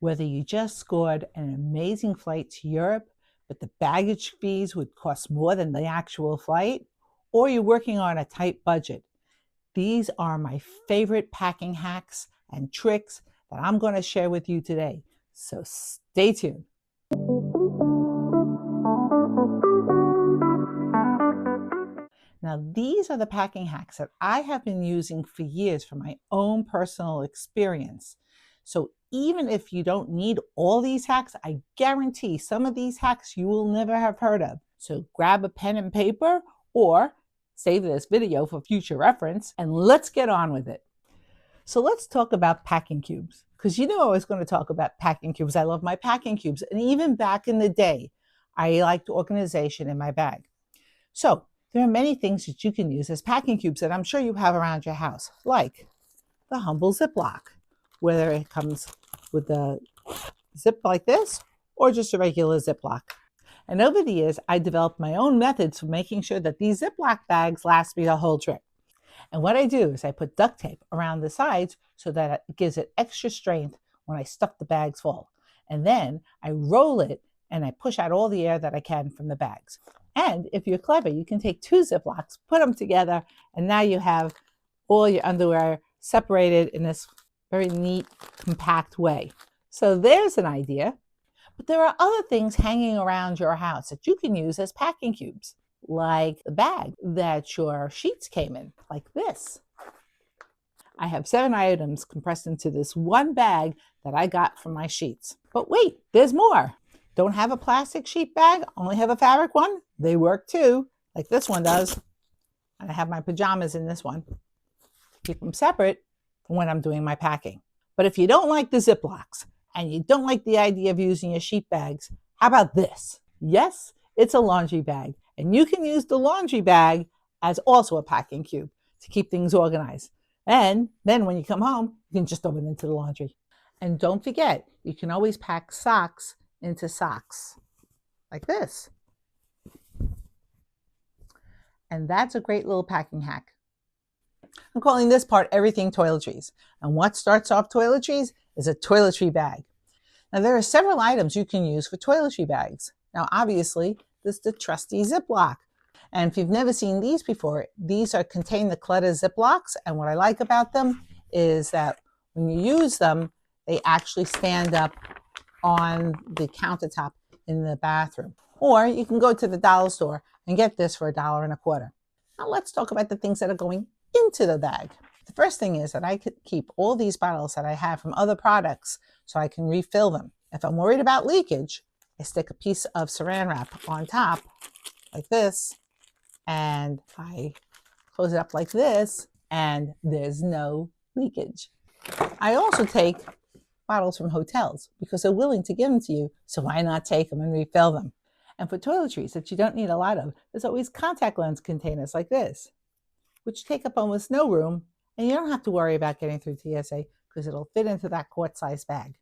Whether you just scored an amazing flight to Europe, but the baggage fees would cost more than the actual flight, or you're working on a tight budget, these are my favorite packing hacks and tricks that I'm going to share with you today. So stay tuned. Now, these are the packing hacks that I have been using for years from my own personal experience. So even if you don't need all these hacks, I guarantee some of these hacks you will never have heard of. So grab a pen and paper or save this video for future reference and let's get on with it. So let's talk about packing cubes, because you know I was going to talk about packing cubes. I love my packing cubes. And even back in the day, I liked organization in my bag. So there are many things that you can use as packing cubes that I'm sure you have around your house, like the humble Ziploc, whether it comes with a zip like this or just a regular Ziploc. And over the years, I developed my own methods for making sure that these Ziploc bags last me the whole trip. And what I do is I put duct tape around the sides so that it gives it extra strength when I stuff the bags full. And then I roll it and I push out all the air that I can from the bags. And if you're clever, you can take two Ziplocs, put them together, and now you have all your underwear separated in this very neat, compact way. So there's an idea. But there are other things hanging around your house that you can use as packing cubes, like the bag that your sheets came in, like this. I have 7 items compressed into this one bag that I got from my sheets. But wait, there's more. Don't have a plastic sheet bag, only have a fabric one? They work too, like this one does. And I have my pajamas in this one. Keep them separate from when I'm doing my packing. But if you don't like the Ziplocs and you don't like the idea of using your sheet bags, how about this? Yes, it's a laundry bag, and you can use the laundry bag as also a packing cube to keep things organized. And then when you come home, you can just throw it into the laundry. And don't forget, you can always pack socks into socks, like this. And that's a great little packing hack. I'm calling this part everything toiletries. And what starts off toiletries is a toiletry bag. Now there are several items you can use for toiletry bags. Now obviously, this is the trusty Ziploc. And if you've never seen these before, these contain the clutter Ziplocs. And what I like about them is that when you use them, they actually stand up on the countertop in the bathroom. Or you can go to the dollar store and get this for $1.25. Now let's talk about the things that are going into the bag. The first thing is that I could keep all these bottles that I have from other products so I can refill them. If I'm worried about leakage, I stick a piece of saran wrap on top like this, and I close it up like this, and there's no leakage. I also take bottles from hotels because they're willing to give them to you, so why not take them and refill them? And for toiletries that you don't need a lot of, there's always contact lens containers like this, which take up almost no room, and you don't have to worry about getting through TSA because it'll fit into that quart-sized bag.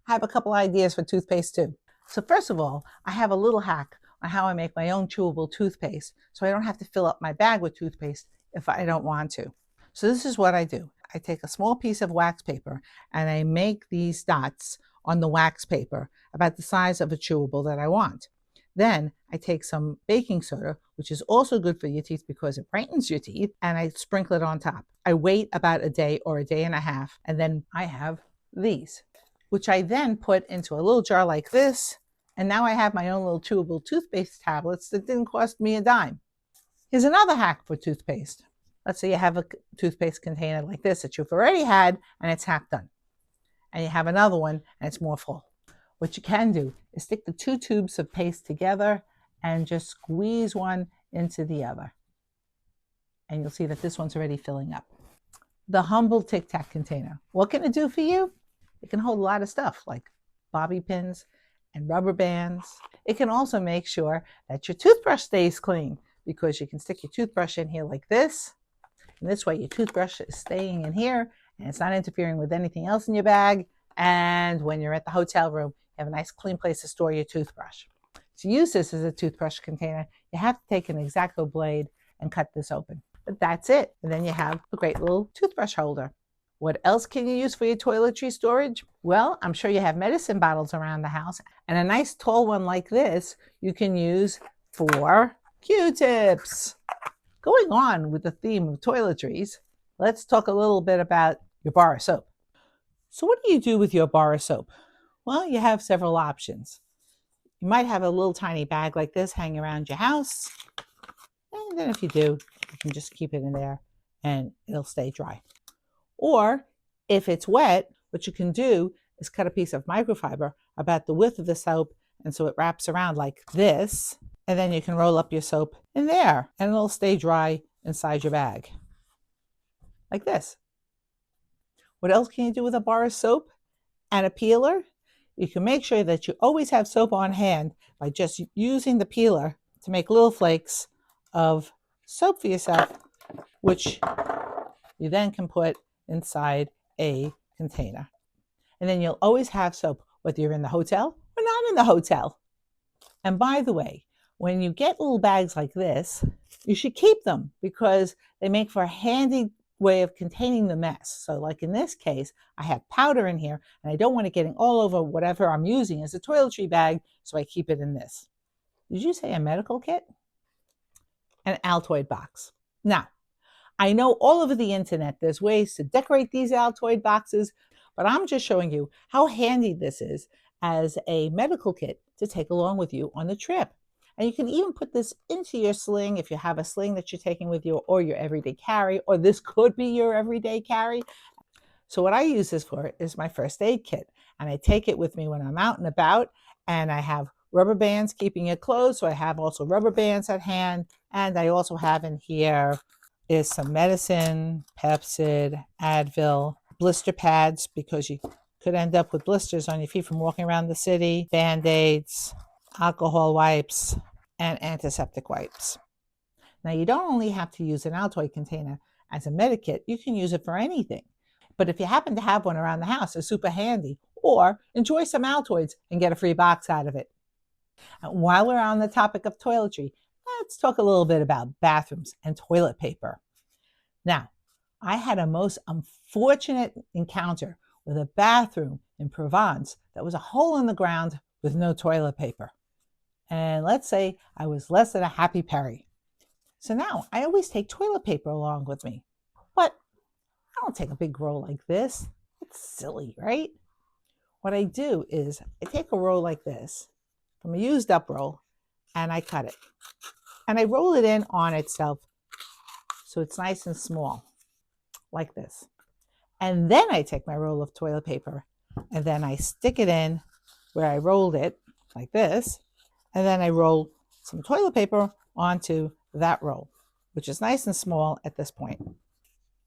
I have a couple ideas for toothpaste too. So first of all, I have a little hack on how I make my own chewable toothpaste so I don't have to fill up my bag with toothpaste if I don't want to. So this is what I do. I take a small piece of wax paper and I make these dots on the wax paper about the size of a chewable that I want. Then I take some baking soda, which is also good for your teeth because it brightens your teeth, and I sprinkle it on top. I wait about a day or a day and a half, and then I have these, which I then put into a little jar like this, and now I have my own little chewable toothpaste tablets that didn't cost me a dime. Here's another hack for toothpaste. Let's say you have a toothpaste container like this that you've already had and it's half done. And you have another one and it's more full. What you can do is stick the 2 tubes of paste together and just squeeze one into the other. And you'll see that this one's already filling up. The humble Tic Tac container. What can it do for you? It can hold a lot of stuff like bobby pins and rubber bands. It can also make sure that your toothbrush stays clean because you can stick your toothbrush in here like this. And this way your toothbrush is staying in here and it's not interfering with anything else in your bag. And when you're at the hotel room, you have a nice clean place to store your toothbrush. To use this as a toothbrush container, you have to take an X-Acto blade and cut this open. But that's it. And then you have a great little toothbrush holder. What else can you use for your toiletry storage? Well, I'm sure you have medicine bottles around the house, and a nice tall one like this you can use for Q-tips. Going on with the theme of toiletries, let's talk a little bit about your bar of soap. So what do you do with your bar of soap? Well, you have several options. You might have a little tiny bag like this hanging around your house. And then if you do, you can just keep it in there and it'll stay dry. Or if it's wet, what you can do is cut a piece of microfiber about the width of the soap, and so it wraps around like this. And then you can roll up your soap in there and it'll stay dry inside your bag. Like this. What else can you do with a bar of soap and a peeler? You can make sure that you always have soap on hand by just using the peeler to make little flakes of soap for yourself, which you then can put inside a container. And then you'll always have soap, whether you're in the hotel or not in the hotel. And by the way, when you get little bags like this, you should keep them because they make for a handy way of containing the mess. So like in this case, I have powder in here and I don't want it getting all over whatever I'm using as a toiletry bag, so I keep it in this. Did you say a medical kit? An Altoid box. Now, I know all over the internet there's ways to decorate these Altoid boxes, but I'm just showing you how handy this is as a medical kit to take along with you on the trip. And you can even put this into your sling if you have a sling that you're taking with you, or your everyday carry, or this could be your everyday carry. So what I use this for is my first aid kit. And I take it with me when I'm out and about, and I have rubber bands keeping it closed. So I have also rubber bands at hand. And I also have in here is some medicine, Pepsid, Advil, blister pads, because you could end up with blisters on your feet from walking around the city, Band-Aids, alcohol wipes, and antiseptic wipes. Now, you don't only have to use an Altoid container as a medikit, you can use it for anything. But if you happen to have one around the house, it's super handy. Or enjoy some Altoids and get a free box out of it. And while we're on the topic of toiletry, let's talk a little bit about bathrooms and toilet paper. Now, I had a most unfortunate encounter with a bathroom in Provence that was a hole in the ground with no toilet paper. And let's say I was less than a happy Perrie. So now I always take toilet paper along with me. But I don't take a big roll like this. It's silly, right? What I do is I take a roll like this from a used up roll and I cut it. And I roll it in on itself so it's nice and small, like this. And then I take my roll of toilet paper and then I stick it in where I rolled it, like this. And then I roll some toilet paper onto that roll, which is nice and small at this point.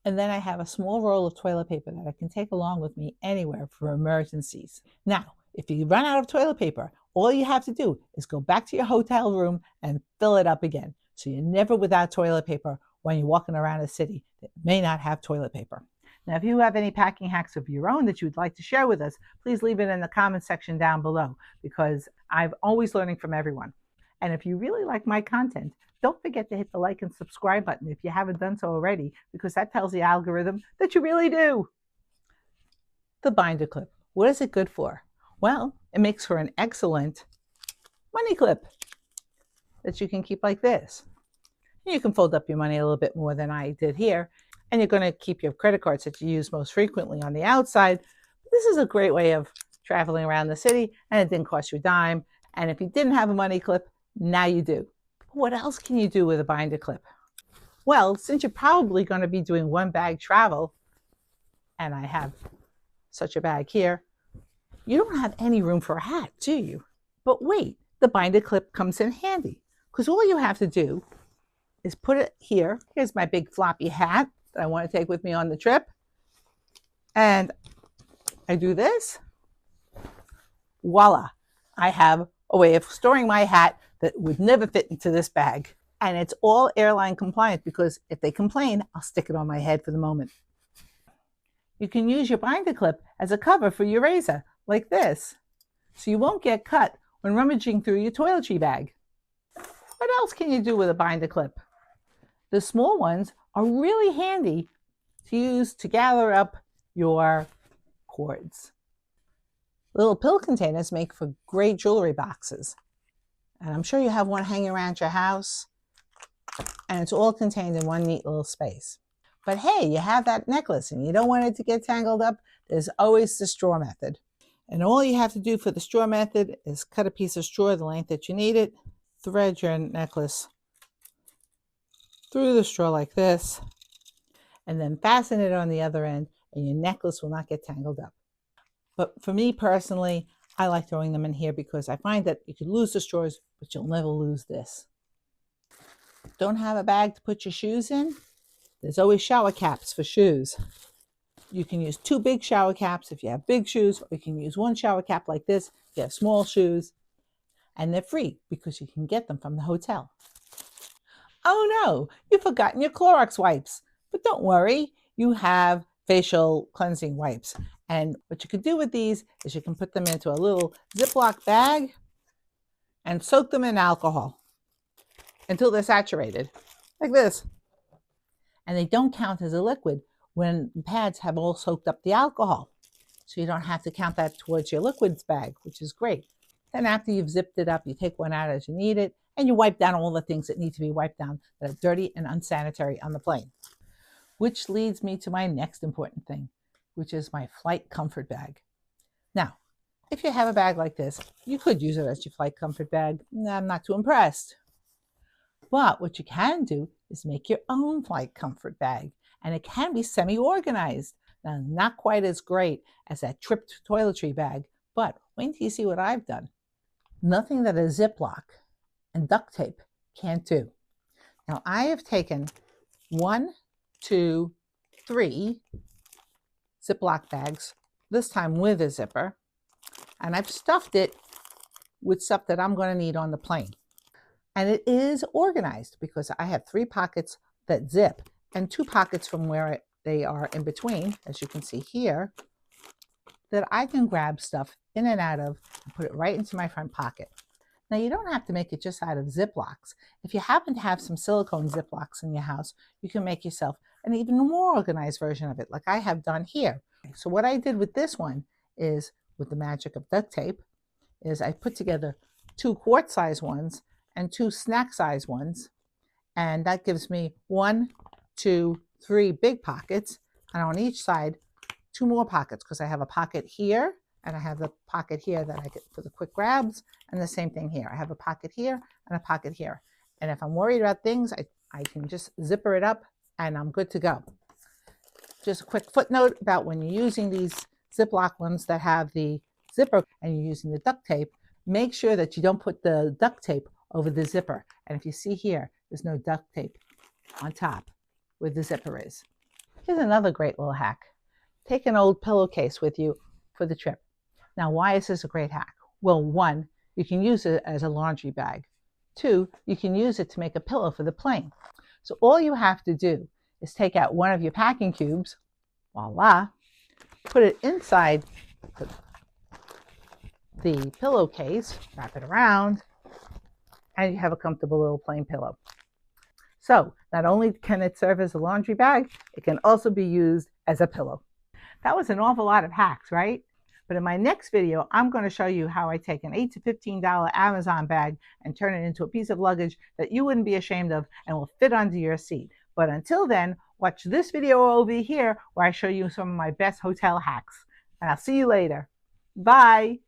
And then I have a small roll of toilet paper that I can take along with me anywhere for emergencies. Now, if you run out of toilet paper, all you have to do is go back to your hotel room and fill it up again. So you're never without toilet paper when you're walking around a city that may not have toilet paper. Now, if you have any packing hacks of your own that you would like to share with us, please leave it in the comment section down below, because I'm always learning from everyone. And if you really like my content, don't forget to hit the like and subscribe button if you haven't done so already, because that tells the algorithm that you really do. The binder clip. What is it good for? Well, it makes for an excellent money clip that you can keep like this. You can fold up your money a little bit more than I did here, and you're going to keep your credit cards that you use most frequently on the outside. This is a great way of traveling around the city, and it didn't cost you a dime. And if you didn't have a money clip, now you do. What else can you do with a binder clip? Well, since you're probably going to be doing one bag travel, and I have such a bag here, you don't have any room for a hat, do you? But wait, the binder clip comes in handy, because all you have to do is put it here. Here's my big floppy hat that I want to take with me on the trip. And I do this. Voila. I have a way of storing my hat that would never fit into this bag. And it's all airline compliant, because if they complain, I'll stick it on my head for the moment. You can use your binder clip as a cover for your razor, like this, so you won't get cut when rummaging through your toiletry bag. What else can you do with a binder clip? The small ones are really handy to use to gather up your cords. Little pill containers make for great jewelry boxes. And I'm sure you have one hanging around your house, and it's all contained in one neat little space. But hey, you have that necklace and you don't want it to get tangled up, there's always the straw method. And all you have to do for the straw method is cut a piece of straw the length that you need it, thread your necklace through the straw like this, and then fasten it on the other end, and your necklace will not get tangled up. But for me personally, I like throwing them in here because I find that you could lose the straws, but you'll never lose this. Don't have a bag to put your shoes in? There's always shower caps for shoes. You can use 2 big shower caps if you have big shoes, or you can use 1 shower cap like this if you have small shoes. And they're free because you can get them from the hotel. Oh no, you've forgotten your Clorox wipes. But don't worry, you have facial cleansing wipes. And what you can do with these is you can put them into a little Ziploc bag and soak them in alcohol until they're saturated, like this. And they don't count as a liquid when the pads have all soaked up the alcohol. So you don't have to count that towards your liquids bag, which is great. Then after you've zipped it up, you take one out as you need it, and you wipe down all the things that need to be wiped down that are dirty and unsanitary on the plane. Which leads me to my next important thing, which is my flight comfort bag. Now, if you have a bag like this, you could use it as your flight comfort bag. I'm not too impressed. But what you can do is make your own flight comfort bag, and it can be semi-organized. Now, not quite as great as that tripped toiletry bag, but wait till you see what I've done. Nothing that a Ziploc and duct tape can't do. Now, I have taken 1, 2, 3 Ziploc bags, this time with a zipper, and I've stuffed it with stuff that I'm going to need on the plane. And it is organized because I have 3 pockets that zip and 2 pockets from where they are in between, as you can see here, that I can grab stuff in and out of and put it right into my front pocket. Now, you don't have to make it just out of Ziplocs. If you happen to have some silicone Ziplocs in your house, you can make yourself an even more organized version of it, like I have done here. So what I did with this one is, with the magic of duct tape, is I put together 2 quart-size ones and 2 snack-size ones, and that gives me 1, 2, 3 big pockets, and on each side 2 more pockets, because I have a pocket here and I have the pocket here that I get for the quick grabs, and the same thing here. I have a pocket here and a pocket here, and if I'm worried about things, I can just zipper it up and I'm good to go. Just a quick footnote about when you're using these Ziploc ones that have the zipper and you're using the duct tape, make sure that you don't put the duct tape over the zipper. And if you see here, there's no duct tape on top where the zipper is. Here's another great little hack. Take an old pillowcase with you for the trip. Now, why is this a great hack? Well, 1, you can use it as a laundry bag. 2, you can use it to make a pillow for the plane. So all you have to do is take out one of your packing cubes, voila, put it inside the pillowcase, wrap it around, and you have a comfortable little plain pillow. So not only can it serve as a laundry bag, it can also be used as a pillow. That was an awful lot of hacks, right? But in my next video, I'm going to show you how I take an $8 to $15 Amazon bag and turn it into a piece of luggage that you wouldn't be ashamed of and will fit under your seat. But until then, watch this video over here where I show you some of my best hotel hacks. And I'll see you later. Bye.